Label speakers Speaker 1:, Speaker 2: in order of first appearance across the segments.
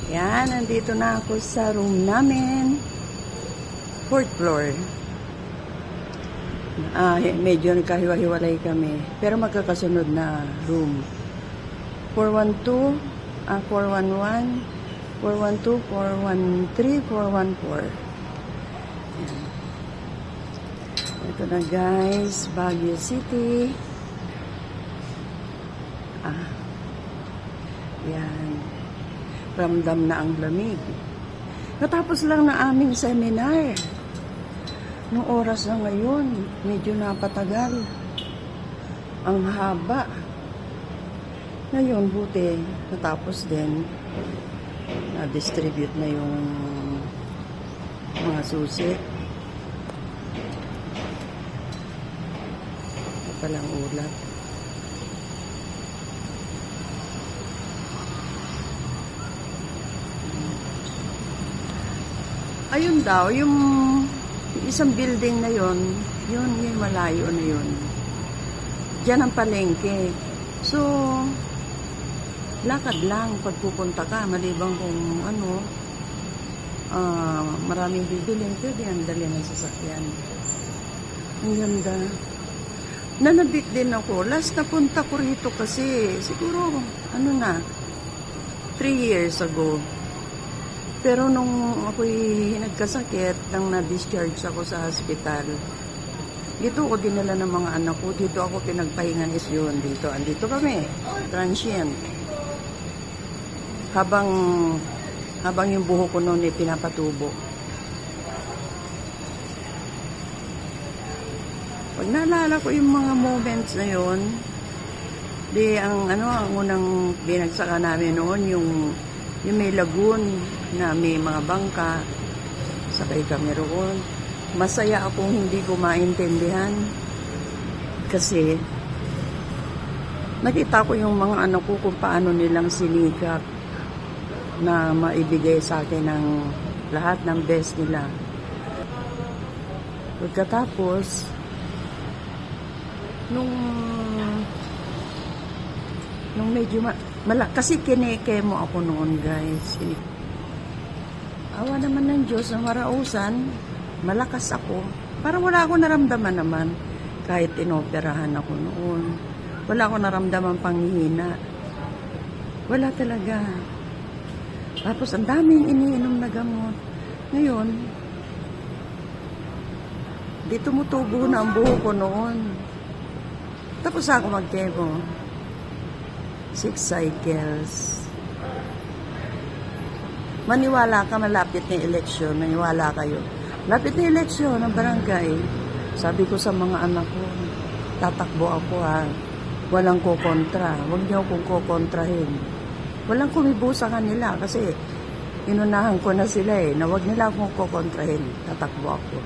Speaker 1: Yan, nandito na ako sa room namin. 4th floor. Medyo nagkahiwa-hiwalay kami. Pero magkakasunod na room. 412, 411, 412, 413, 414. Yan. Ito na guys, Baguio City. Yan. Ramdam na ang lamig. Natapos lang na aming seminar. Nung oras na ngayon, medyo napatagal. Ang haba. Ngayon, buti, natapos din. Na-distribute na yung mga susi. Ito palang ulat. Ayun daw, yung isang building na yun malayo na yun. Diyan ang palengke. So, lakad lang pagpupunta ka, malibang kung maraming bibilin, pwede ang dali ng sasakyan. Ang ganda. Nanabik din ako. Last na punta ko rito kasi, siguro, 3 years ago. Pero nung ako'y nagkasakit, nang na-discharge ako sa hospital, dito ako dinala ng mga anak ko. Dito ako pinagpahingan is yun. Dito. Andito kami. Transient. Habang yung buho ko noon pinapatubo. Pag naalala ko yung mga moments na yun, ang unang binagsaka namin noon, yung may lagoon na may mga bangka, sakay kami roon. Masaya akong hindi ko maintindihan kasi nakita ko yung mga anak ko kung paano nilang sinikap na maibigay sa akin ng lahat ng best nila. Pagkatapos, nung medyo kasi kinekemo ako noon guys. Awa naman ng Diyos na marausan, malakas ako. Parang wala akong naramdaman naman kahit inoperahan ako noon. Wala akong naramdaman panghihina. Wala talaga. Tapos ang daming iniinom na gamot. Ngayon, di tumutubo na ang buho ko noon. Tapos ako mag-kemo. 6 cycles. Maniwala ka, malapit na eleksyon. Maniwala kayo. Lapit na eleksyon ng barangay. Sabi ko sa mga anak ko, tatakbo ako ha. Walang kukontra. Huwag niyo akong kukontrahin. Walang kumibo sa kanila kasi inunahan ko na sila na huwag nila akong kukontrahin. Tatakbo ako.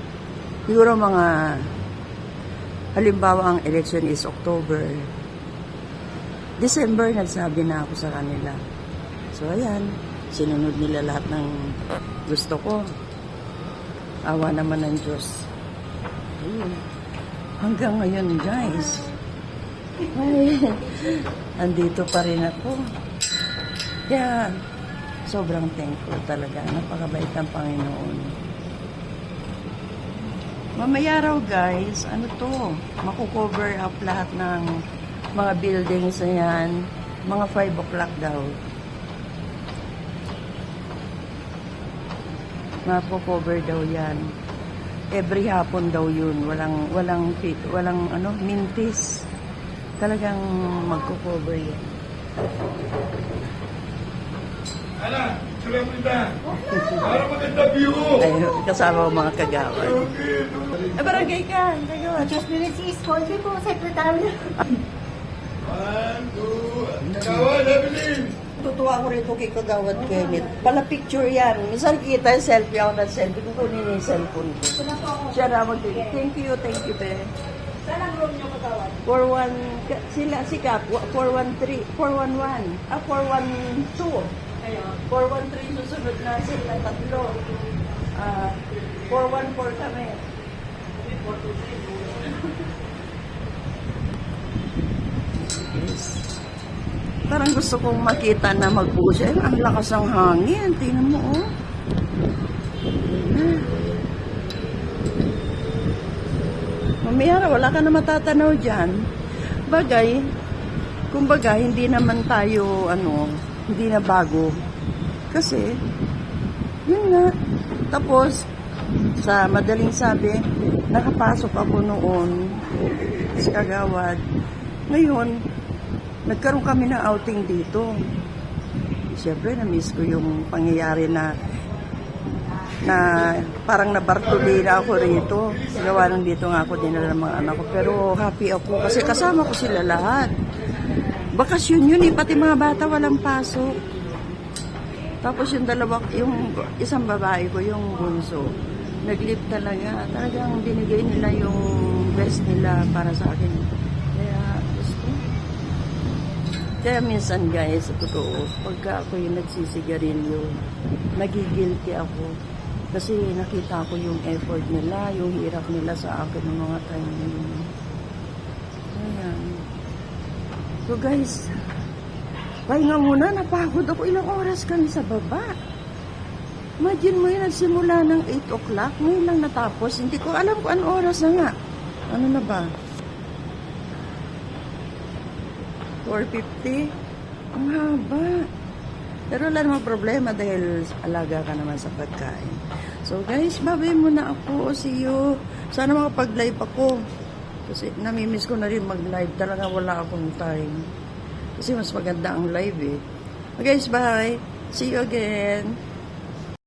Speaker 1: Siguro halimbawa ang election is October. December, nagsabi na ako sa kanila. So, ayan. Sinunod nila lahat ng gusto ko. Awa naman ng Diyos. Ayun. Hanggang ngayon, guys. Ay, andito pa rin ako. Kaya, sobrang thankful talaga. Napakabait ng Panginoon. Mamaya raw, guys, makukover up lahat ng mga buildings na yan, mga 5 o'clock daw. Mapo-cover daw yan. Every hapon daw yun. Walang mintis. Talagang magko-cover yan.
Speaker 2: Ala, sulam kita. Para maganda view.
Speaker 1: Ay, kasama ko mga kagawad. Barangay ka.
Speaker 3: Just minutes is called po, secretary.
Speaker 2: 1, 2, kagawad, Evelyn.
Speaker 1: Tutuwa ko rito kay Kagawad Kenneth. Pala picture yan. Minsan kita yung selfie ako ng selfie. Kung kunin yung cellphone ko. Siya na thank you, be.
Speaker 3: Saan ang room niyo, Kagawad?
Speaker 1: 41, si Kap, 413, 411, 412.
Speaker 3: Ayun.
Speaker 1: 413 susunod na sila tatlo. 414 kami. 423. Yes. Parang gusto kong makita na mag-buhos. Eh, ang lakas ng hangin. Tingnan mo, oh. Mamaya, wala ka na matatanaw dyan. Bagay, kumbaga, hindi naman tayo, hindi na bago. Kasi, yun nga. Tapos, sa madaling sabi, nakapasok ako noon sa Kagawad. Ngayon, nagkaroon kami ng outing dito. Siyempre, na-miss ko yung pangyayari na parang nabartulina ako rito. Gawa nang dito nga ako dinala ng mga anak ko. Pero happy ako kasi kasama ko sila lahat. Bakasyon yun eh, pati mga bata walang pasok. Tapos yung isang babae ko, yung bunso, nag-live talaga. Talagang binigay nila yung best nila para sa akin. Kaya minsan guys, sa totoo, pagka ako yung nagsisigarilyo, nagigilty ako. Kasi nakita ko yung effort nila, yung hirap nila sa akin ng mga time na yun. Ayan. So guys, pahinga muna, napagod ako. Ilang oras kami sa baba. Imagine mo yun, nagsimula ng 8 o'clock, ngayon lang natapos. Hindi ko alam kung anong oras na nga. Ano na ba? 4:50? Ang haba. Pero wala namang problema dahil alaga ka naman sa pagkain. So guys, babay muna ako. See you. Sana makapag-live ako. Kasi namimiss ko na rin mag-live. Talaga wala akong time. Kasi mas maganda ang live eh. So guys, bye. See you again.